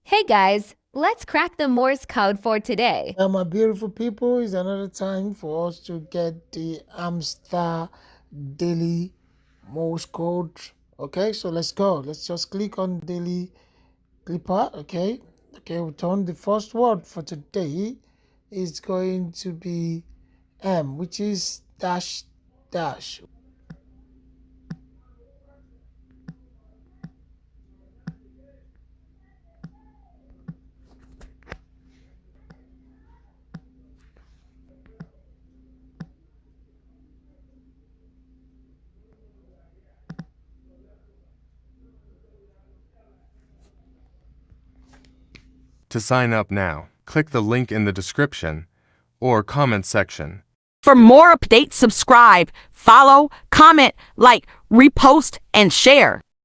Hey guys, let's crack the Morse code for today. My beautiful people, it's another time for us to get the Hamster Daily Morse code. Okay, so let's go. Let's just click on Daily Clipper. Okay, we'll turn the first word for today is going to be M, which is dash dash. To sign up now, click the link in the description or comment section. For more updates, subscribe, follow, comment, like, repost, and share.